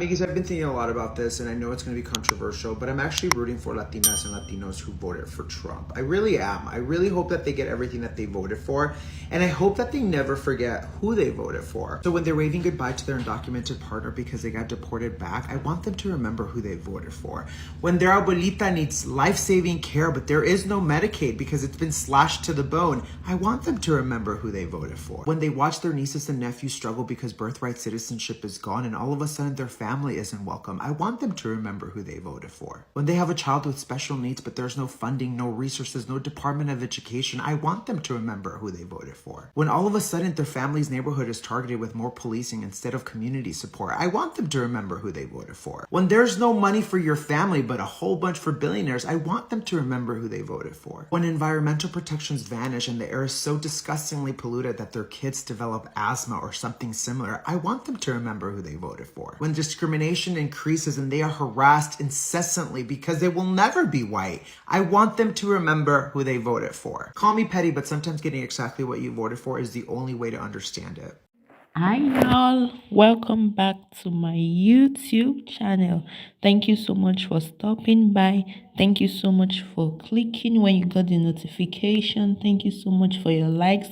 Because I've been thinking a lot about this, and I know it's going to be controversial, but I'm actually rooting for Latinas and Latinos who voted for Trump. I really am. I really hope that they get everything that they voted for, and I hope that they never forget who they voted for. So when they're waving goodbye to their undocumented partner because they got deported back, I want them to remember who they voted for. When their abuelita needs life-saving care, but there is no Medicaid because it's been slashed to the bone, I want them to remember who they voted for. When they watch their nieces and nephews struggle because birthright citizenship is gone and all of a sudden their family isn't welcome, I want them to remember who they voted for. When they have a child with special needs but there's no funding, no resources, no Department of Education, I want them to remember who they voted for. When all of a sudden their family's neighborhood is targeted with more policing instead of community support, I want them to remember who they voted for. When there's no money for your family but a whole bunch for billionaires, I want them to remember who they voted for. When environmental protections vanish and the air is so disgustingly polluted that their kids develop asthma or something similar, I want them to remember who they voted for. When discrimination increases and they are harassed incessantly because they will never be white, I want them to remember who they voted for. Call me petty, but sometimes getting exactly what you voted for is the only way to understand it. Hi, y'all. Welcome back to my YouTube channel. Thank you so much for stopping by. Thank you so much for clicking when you got the notification. Thank you so much for your likes.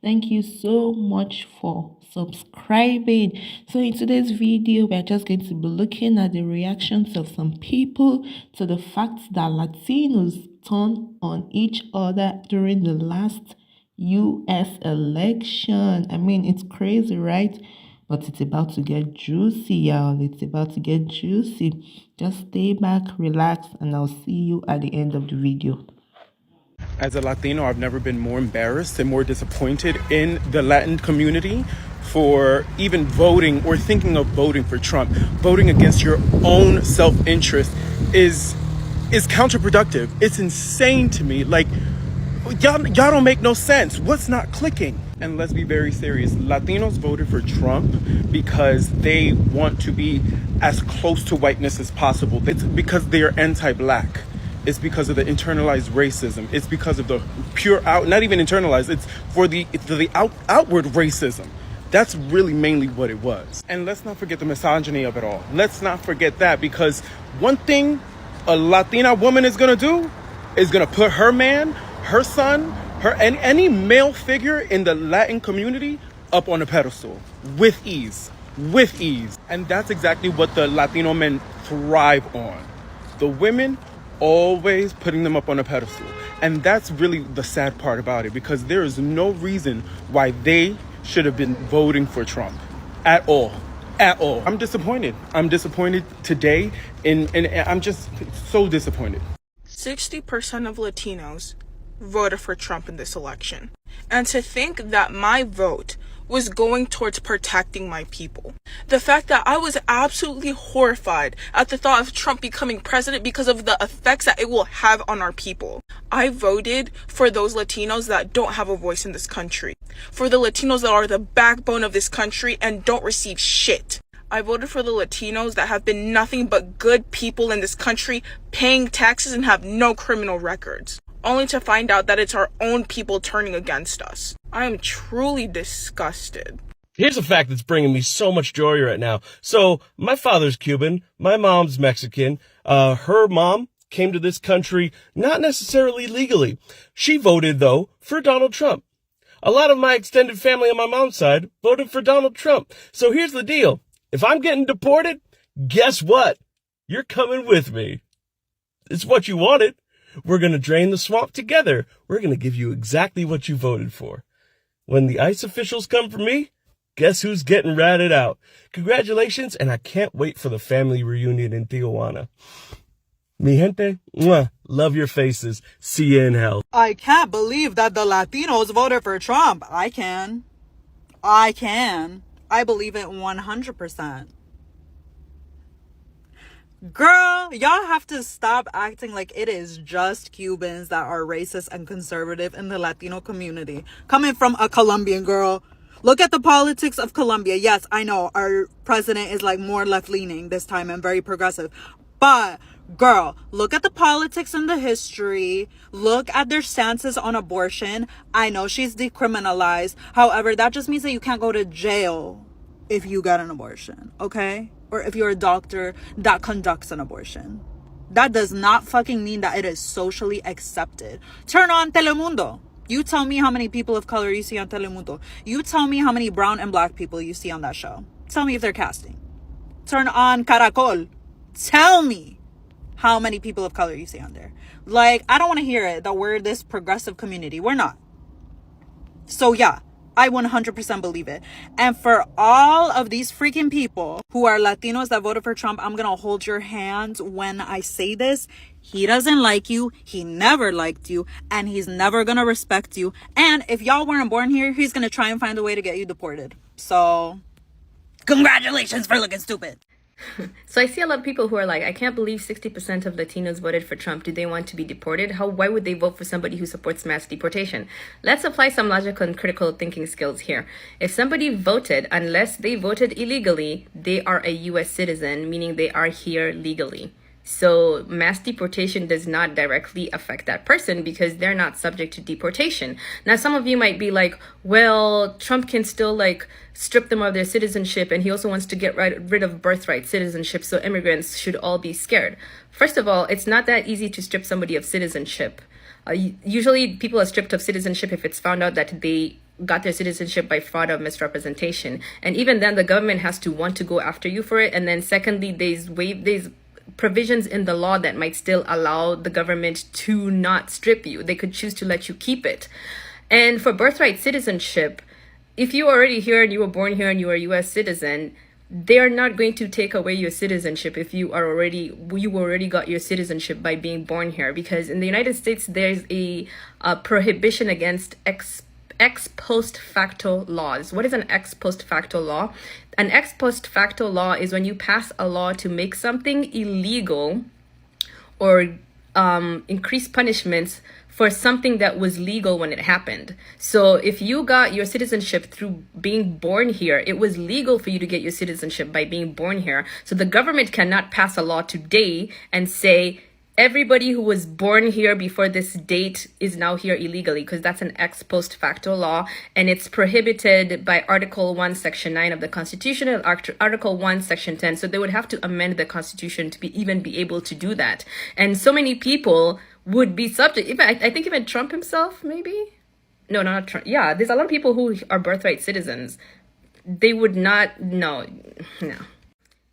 Thank you so much for subscribing. So in today's video, we're just going to be looking at the reactions of some people to the fact that Latinos turned on each other during the last US election. I mean, it's crazy, right? But it's about to get juicy, y'all. It's about to get juicy. Just stay back, relax, and I'll see you at the end of the video. As a Latino, I've never been more embarrassed and more disappointed in the Latin community for even voting or thinking of voting for Trump. Voting against your own self-interest is counterproductive. It's insane to me. Like, y'all don't make no sense. What's not clicking? And let's be very serious. Latinos voted for Trump because they want to be as close to whiteness as possible. It's because they are anti-black. It's because of the internalized racism. It's because of the pure out, not even internalized, it's for the outward racism. That's really mainly what it was. And let's not forget the misogyny of it all. Let's not forget that, because one thing a Latina woman is gonna do is gonna put her man, her son, and any male figure in the Latin community up on a pedestal with ease. And that's exactly what the Latino men thrive on. The women always putting them up on a pedestal. And that's really the sad part about it, because there is no reason why they should have been voting for Trump at all. I'm disappointed. I'm disappointed today, and I'm just so disappointed. 60% of Latinos voted for Trump in this election. And to think that my vote was going towards protecting my people. The fact that I was absolutely horrified at the thought of Trump becoming president because of the effects that it will have on our people. I voted for those Latinos that don't have a voice in this country. For the Latinos that are the backbone of this country and don't receive shit. I voted for the Latinos that have been nothing but good people in this country, paying taxes and have no criminal records, only to find out that it's our own people turning against us. I am truly disgusted. Here's a fact that's bringing me so much joy right now. So my father's Cuban, my mom's Mexican. Her mom came to this country not necessarily legally. She voted, though, for Donald Trump. A lot of my extended family on my mom's side voted for Donald Trump. So here's the deal. If I'm getting deported, guess what? You're coming with me. It's what you wanted. We're going to drain the swamp together. We're going to give you exactly what you voted for. When the ICE officials come for me, guess who's getting ratted out? Congratulations, and I can't wait for the family reunion in Tijuana. Mi gente, mwah, love your faces. See you in hell. I can't believe that the Latinos voted for Trump. I can. I believe it 100%. Girl, y'all have to stop acting like it is just Cubans that are racist and conservative in the Latino community. Coming from a Colombian girl. Look at the politics of Colombia. Yes, I know our president is like more left-leaning this time and very progressive. But, girl, look at the politics and the history. Look at their stances on abortion. I know she's decriminalized. However, that just means that you can't go to jail if you got an abortion, okay? or if you're a doctor that conducts an abortion. That does not fucking mean that it is socially accepted. Turn on Telemundo. You tell me how many people of color you see on Telemundo. You tell me how many brown and black people you see on that show. Tell me if they're casting. Turn on Caracol. Tell me how many people of color you see on there. Like, I don't want to hear it that we're this progressive community. We're not. So yeah, I 100% believe it. And for all of these freaking people who are Latinos that voted for Trump, I'm gonna hold your hands when I say this. He doesn't like you. He never liked you. And he's never gonna respect you. And if y'all weren't born here, he's gonna try and find a way to get you deported. So, congratulations for looking stupid. So I see a lot of people who are like, I can't believe 60% of Latinos voted for Trump. Do they want to be deported? Why would they vote for somebody who supports mass deportation? Let's apply some logical and critical thinking skills here. If somebody voted, unless they voted illegally, they are a US citizen, meaning they are here legally. So mass deportation does not directly affect that person because they're not subject to deportation. Now, some of you might be like, well, Trump can still like strip them of their citizenship, and he also wants to get rid of birthright citizenship, so immigrants should all be scared. First of all, it's not that easy to strip somebody of citizenship. Usually people are stripped of citizenship if it's found out that they got their citizenship by fraud or misrepresentation. And even then, the government has to want to go after you for it. And then secondly, there's provisions in the law that might still allow the government to not strip you. They could choose to let you keep it. And for birthright citizenship, if you are already here and you were born here and you are a US citizen, they're not going to take away your citizenship if you already got your citizenship by being born here, because in the United States there's a prohibition against ex post facto laws. What is an ex post facto law? An ex post facto law is when you pass a law to make something illegal or increase punishments for something that was legal when it happened. So if you got your citizenship through being born here, it was legal for you to get your citizenship by being born here. So the government cannot pass a law today and say, everybody who was born here before this date is now here illegally, because that's an ex post facto law, and it's prohibited by Article 1, Section 9 of the Constitution and Article 1, Section 10. So they would have to amend the Constitution to even be able to do that. And so many people would be subject, even I think even Trump himself, maybe? No, not Trump. Yeah, there's a lot of people who are birthright citizens. They would not, no.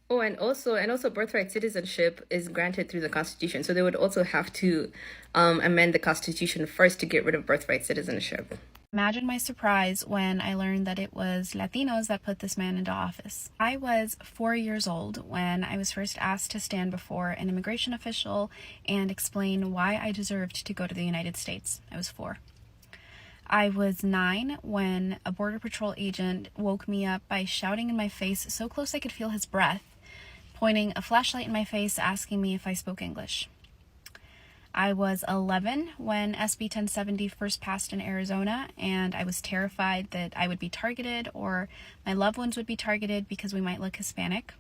Oh, and also birthright citizenship is granted through the Constitution. So they would also have to amend the Constitution first to get rid of birthright citizenship. Imagine my surprise when I learned that it was Latinos that put this man into office. I was 4 years old when I was first asked to stand before an immigration official and explain why I deserved to go to the United States. I was 4. I was 9 when a Border Patrol agent woke me up by shouting in my face so close I could feel his breath, pointing a flashlight in my face, asking me if I spoke English. I was 11 when SB 1070 first passed in Arizona, and I was terrified that I would be targeted or my loved ones would be targeted because we might look Hispanic.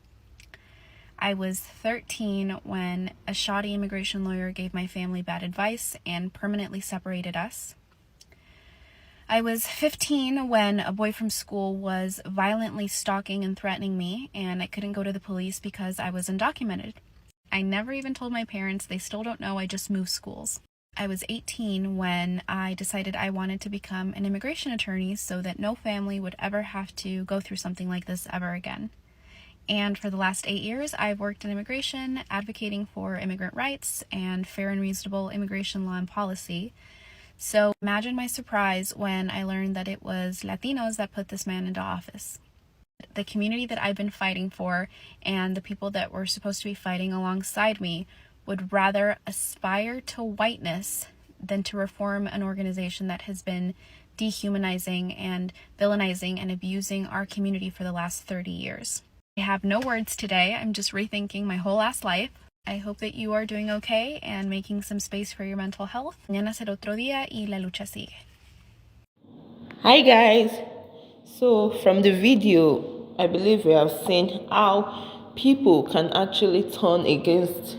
I was 13 when a shoddy immigration lawyer gave my family bad advice and permanently separated us. I was 15 when a boy from school was violently stalking and threatening me, and I couldn't go to the police because I was undocumented. I never even told my parents. They still don't know I just moved schools. I was 18 when I decided I wanted to become an immigration attorney so that no family would ever have to go through something like this ever again. And for the last 8 years, I've worked in immigration, advocating for immigrant rights and fair and reasonable immigration law and policy. So imagine my surprise when I learned that it was Latinos that put this man into office. The community that I've been fighting for and the people that were supposed to be fighting alongside me would rather aspire to whiteness than to reform an organization that has been dehumanizing and villainizing and abusing our community for the last 30 years. I have no words today. I'm just rethinking my whole ass life. I hope that you are doing okay and making some space for your mental health. Mañana será otro día y la lucha sigue. Hi guys. So from the video, I believe we have seen how people can actually turn against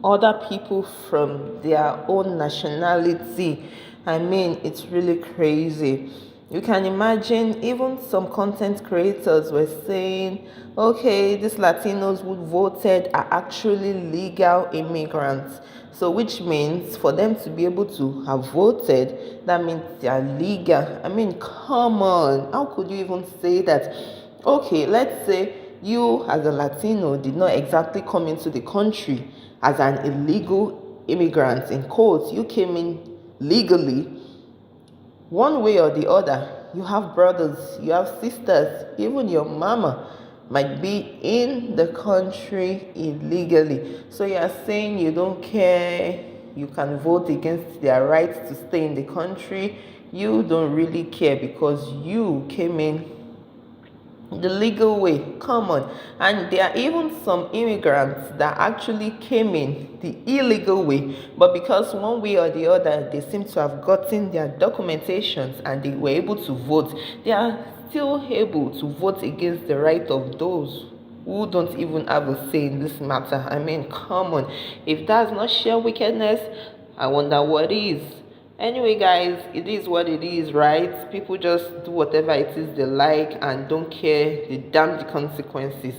other people from their own nationality. I mean, it's really crazy. You can imagine even some content creators were saying, okay, these Latinos who voted are actually legal immigrants. So which means for them to be able to have voted, that means they are legal. I mean, come on. How could you even say that? Okay, let's say you as a Latino did not exactly come into the country as an illegal immigrant, in quotes. You came in legally. One way or the other, you have brothers, you have sisters, even your mama might be in the country illegally. So you are saying you don't care, you can vote against their rights to stay in the country. You don't really care because you came in the legal way. Come on. And there are even some immigrants that actually came in the illegal way, but because one way or the other they seem to have gotten their documentations and they were able to vote, they are still able to vote against the right of those who don't even have a say in this matter. I mean, come on. If that's not sheer wickedness, I wonder what is. Anyway, guys, it is what it is, right? People just do whatever it is they like and don't care. They damn the consequences.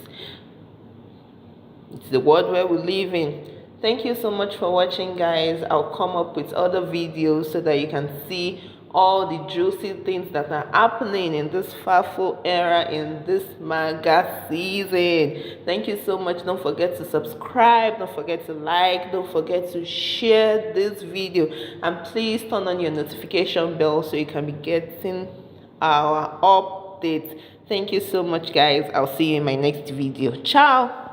It's the world where we live in. Thank you so much for watching, guys. I'll come up with other videos so that you can see all the juicy things that are happening in this FAFO era, in this MAGA season. Thank you so much. Don't forget to subscribe, don't forget to like, don't forget to share this video, and please turn on your notification bell so you can be getting our updates. Thank you so much, guys. I'll see you in my next video. Ciao.